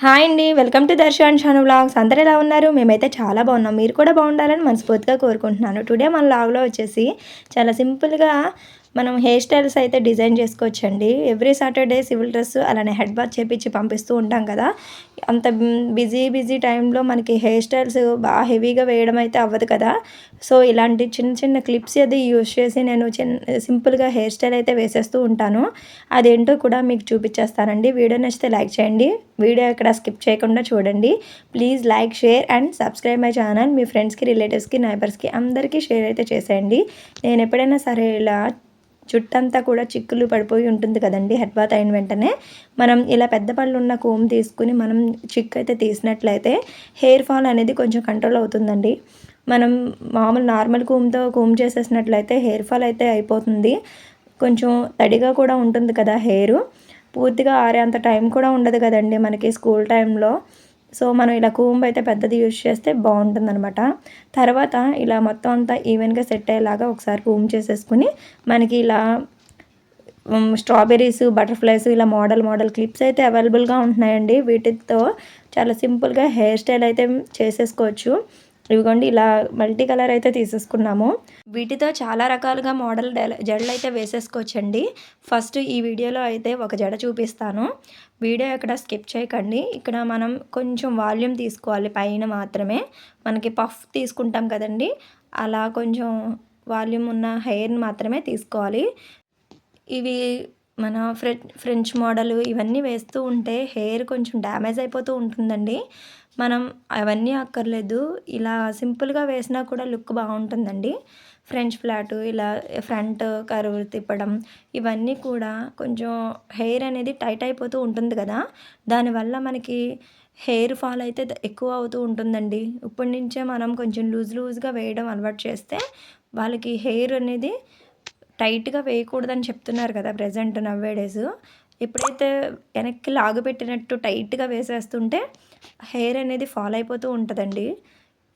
Hi అండి. Welcome to Darshan channel vlogs. అందరూ ఎలా ఉన్నారు? మేమైతే చాలా బాగున్నాం. మీరు కూడా బాగుండాలని మనస్ఫూర్తిగా కోరుకుంటున్నాను. టుడే మన వ్లాగ్‌లో వచ్చేసి చాలా సింపుల్‌గా మనం హెయిర్ స్టైల్స్ అయితే డిజైన్ చేసుకోవచ్చండి. ఎవ్రీ సాటర్‌డే సివిల్ డ్రెస్ అలానే హెడ్ బాత్ చేపించి పంపిస్తూ ఉంటాం కదా! అంత బిజీ టైంలో మనకి హెయిర్ స్టైల్స్ బాగా హెవీగా వేయడం అయితే అవ్వదు కదా! సో, ఇలాంటి చిన్న చిన్న క్లిప్స్ అది యూజ్ చేసి నేను సింపుల్‌గా హెయిర్ స్టైల్ అయితే వేసేస్తూ ఉంటాను. అదేంటో కూడా మీకు చూపించేస్తానండి. వీడియో నచ్చితే లైక్ చేయండి. వీడియో ఎక్కడ స్కిప్ చేయకుండా చూడండి. Please like, share and subscribe my channel. మీ ఫ్రెండ్స్‌కి, రిలేటివ్స్‌కి, నైబర్స్‌కి అందరికీ షేర్ అయితే చేసేయండి. నేను ఎప్పుడైనా సరే ఇలా జుట్టంతా కూడా చిక్కులు పడిపోయి ఉంటుంది కదండీ! హెడ్ బాత్ అయిన వెంటనే మనం ఇలా పెద్ద పళ్ళున్న కోమ్ తీసుకొని మనం చిక్కు అయితే తీసినట్లయితే హెయిర్ ఫాల్ అనేది కొంచెం కంట్రోల్ అవుతుందండి. మనం మామూలు నార్మల్ కోమ్‌తో కోమ్ చేసేసినట్లయితే హెయిర్ ఫాల్ అయితే అయిపోతుంది. కొంచెం తడిగా కూడా ఉంటుంది కదా హెయిరు. పూర్తిగా ఆరేంత టైం కూడా ఉండదు కదండీ మనకి స్కూల్ టైంలో. సో, మనం ఇలా కూంబ్ అయితే పెద్దది యూజ్ చేస్తే బాగుంటుందనమాట. తర్వాత ఇలా మొత్తం అంతా ఈవెన్‌గా సెట్ అయ్యేలాగా ఒకసారి కూంబ్ చేసేసుకుని మనకి ఇలా స్ట్రాబెర్రీస్, బటర్‌ఫ్లైస్ ఇలా మోడల్ క్లిప్స్ అయితే అవైలబుల్‌గా ఉంటున్నాయండి. వీటితో చాలా సింపుల్‌గా హెయిర్ స్టైల్ అయితే చేసేసుకోవచ్చు. ఇవిగోండి ఇలా మల్టీ కలర్ అయితే తీసేసుకున్నాము. వీటితో చాలా రకాలుగా మోడల్ జడలైతే వేసేసుకోవచ్చండి. ఫస్ట్ ఈ వీడియోలో అయితే ఒక జడ చూపిస్తాను. వీడియో ఎక్కడ స్కిప్ చేయకండి. ఇక్కడ మనం కొంచెం వాల్యూమ్ తీసుకోవాలి పైన మాత్రమే. మనకి పఫ్ తీసుకుంటాం కదండీ! అలా కొంచెం వాల్యూమ్ ఉన్న హెయిర్‌ని మాత్రమే తీసుకోవాలి. ఇవి మన ఫ్రెంచ్ మోడలు ఇవన్నీ వేస్తూ ఉంటే హెయిర్ కొంచెం డ్యామేజ్ అయిపోతూ ఉంటుందండి. మనం అవన్నీ అక్కర్లేదు. ఇలా సింపుల్‌గా వేసినా కూడా లుక్ బాగుంటుందండి. ఫ్రెంచ్ ఫ్లాటు ఇలా ఫ్రంట్ కర్వ్ తిప్పడం ఇవన్నీ కూడా కొంచెం హెయిర్ అనేది టైట్ అయిపోతూ ఉంటుంది కదా! దానివల్ల మనకి హెయిర్ ఫాల్ అయితే ఎక్కువ అవుతూ ఉంటుందండి. ఇప్పటి నుంచే మనం కొంచెం లూజ్‌గా వేయడం అలవాటు చేస్తే వాళ్ళకి హెయిర్ అనేది టైట్‌గా వేయకూడదని చెప్తున్నారు కదా! Present nowadays. ఎప్పుడైతే వెనక్కి లాగుపెట్టినట్టు టైట్‌గా వేసేస్తుంటే హెయిర్ అనేది ఫాల్ అయిపోతూ ఉంటదండి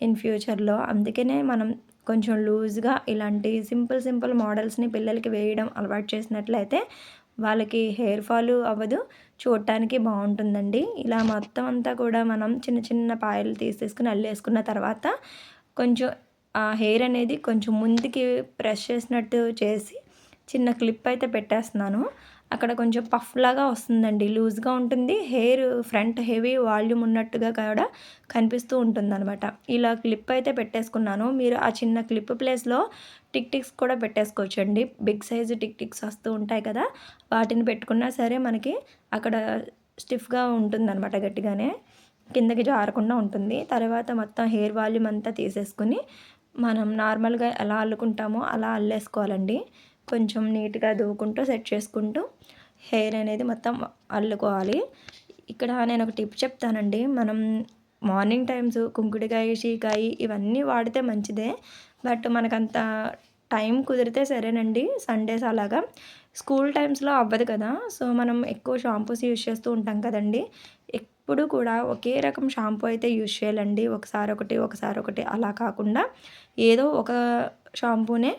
ఇన్ ఫ్యూచర్‌లో. అందుకనే మనం కొంచెం లూజ్‌గా ఇలాంటి సింపుల్ మోడల్స్‌ని పిల్లలకి వేయడం అలవాటు చేసినట్లయితే వాళ్ళకి హెయిర్ ఫాలు అవ్వదు. చూడటానికి బావుంటుందండి. ఇలా మొత్తం అంతా కూడా మనం చిన్న పాయలు తీసేసుకొని అల్లేసుకున్న తర్వాత కొంచెం ఆ హెయిర్ అనేది కొంచెం ముందుకి ప్రెస్ చేసినట్టు చేసి చిన్న క్లిప్ అయితే పెట్టేస్తున్నాను. అక్కడ కొంచెం పఫ్ లాగా వస్తుందండి. లూజ్‌గా ఉంటుంది. హెయిర్ ఫ్రంట్ హెవీ వాల్యూమ్ ఉన్నట్టుగా కూడా కనిపిస్తూ ఉంటుందనమాట. ఇలా క్లిప్ అయితే పెట్టేసుకున్నాను. మీరు ఆ చిన్న క్లిప్ ప్లేస్‌లో టిక్స్ కూడా పెట్టేసుకోవచ్చండి. బిగ్ సైజు టిక్స్ వస్తూ ఉంటాయి కదా! వాటిని పెట్టుకున్నా సరే మనకి అక్కడ స్టిఫ్‌గా ఉంటుందనమాట గట్టిగానే. కిందకి జారకుండా ఉంటుంది. తర్వాత మొత్తం హెయిర్ వాల్యూమ్ అంతా తీసేసుకొని మనం నార్మల్‌గా ఎలా అల్లుకుంటామో అలా అల్లేసుకోవాలండి. కొంచెం నీట్‌గా దువ్వుకుంటూ సెట్ చేసుకుంటూ హెయిర్ అనేది మొత్తం అల్లుకోవాలి. ఇక్కడ నేను ఒక టిప్ చెప్తానండి. మనం మార్నింగ్ టైమ్స్ కుంకుడుకాయ, షీకాయ ఇవన్నీ వాడితే మంచిదే. బట్ మనకంత టైం కుదిరితే సరేనండి. సండేస్ అలాగా. స్కూల్ టైమ్స్‌లో అవ్వదు కదా! సో, మనం ఎక్కువ షాంపూస్ యూజ్ చేస్తూ ఉంటాం కదండీ! ఎప్పుడు కూడా ఒకే రకం షాంపూ అయితే యూజ్ చేయాలండి. ఒకసారి ఒకటి అలా కాకుండా ఏదో ఒక షాంపూనే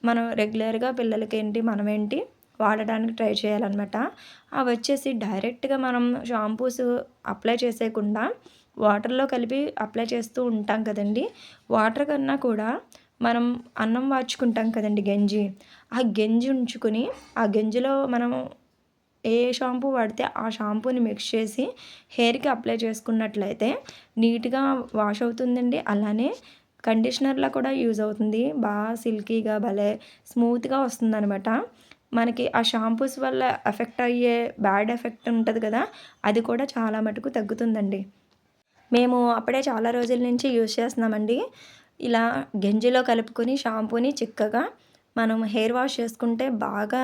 మనం రెగ్యులర్‌గా పిల్లలకేంటి, మనమేంటి వాడడానికి ట్రై చేయాలనమాట. అవొచ్చేసి డైరెక్ట్‌గా మనం షాంపూస్ అప్లై చేసేయకుండా వాటర్‌లో కలిపి అప్లై చేస్తూ ఉంటాం కదండీ! వాటర్ కన్నా కూడా మనం అన్నం వార్చుకుంటాం కదండీ గంజి. ఆ గంజి ఉంచుకొని, ఆ గంజిలో మనం ఏ షాంపూ వాడితే ఆ షాంపూని మిక్స్ చేసి హెయిర్‌కి అప్లై చేసుకున్నట్లయితే నీట్‌గా వాష్ అవుతుందండి. అలానే కండిషనర్‌లా కూడా యూజ్ అవుతుంది. సిల్కీగా భలే స్మూత్‌గా వస్తుందనమాట. మనకి ఆ షాంపూస్ వల్ల ఎఫెక్ట్ అయ్యే బ్యాడ్ ఎఫెక్ట్ ఉంటది కదా! అది కూడా చాలా మటుకు తగ్గుతుందండి. మేము అప్పుడే చాలా రోజుల నుంచి యూజ్ చేస్తున్నామండి. ఇలా గంజిలో కలుపుకొని షాంపూని చిక్కగా మనం హెయిర్ వాష్ చేసుకుంటే బాగా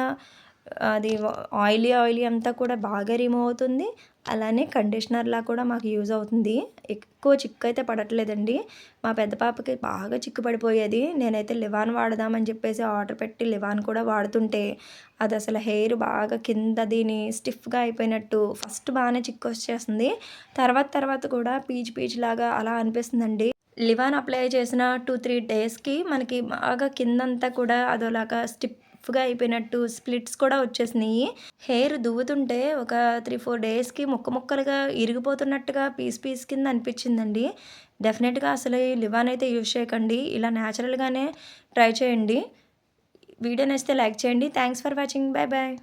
అది ఆయిలీ అంతా కూడా బాగా రిమూవ్ అవుతుంది. అలానే కండిషనర్‌లా కూడా మాకు యూజ్ అవుతుంది. ఎక్కువ చిక్కయితే పడట్లేదండి. మా పెద్ద పాపకి బాగా చిక్కు పడిపోయేది. నేనైతే లివాన్ వాడదామని చెప్పేసి ఆర్డర్ పెట్టి లివాన్ కూడా వాడుతుంటే అదసలు హెయిర్ బాగా కింద దీని స్టిఫ్‌గా అయిపోయినట్టు ఫస్ట్ బాగానే చిక్కొచ్చేస్తుంది. తర్వాత కూడా పీచులాగా అలా అనిపిస్తుందండి. లివాన్ అప్లై చేసిన 2, 3 డేస్‌కి మనకి బాగా కిందంతా కూడా అదోలాగా రఫ్గా అయిపోయినట్టు స్ప్లిట్స్ కూడా వచ్చేసినాయి. హెయిర్ దువ్వుతుంటే ఒక 3-4 డేస్కి ముక్కలుగా ఇరిగిపోతున్నట్టుగా పీస్ కింద అనిపించిందండి. డెఫినెట్గా అసలు ఈ లివాన్ అయితే యూజ్ చేయకండి, ఇలా న్యాచురల్గానే ట్రై చేయండి. వీడియో నచ్చితే లైక్ చేయండి. Thanks for watching. Bye bye.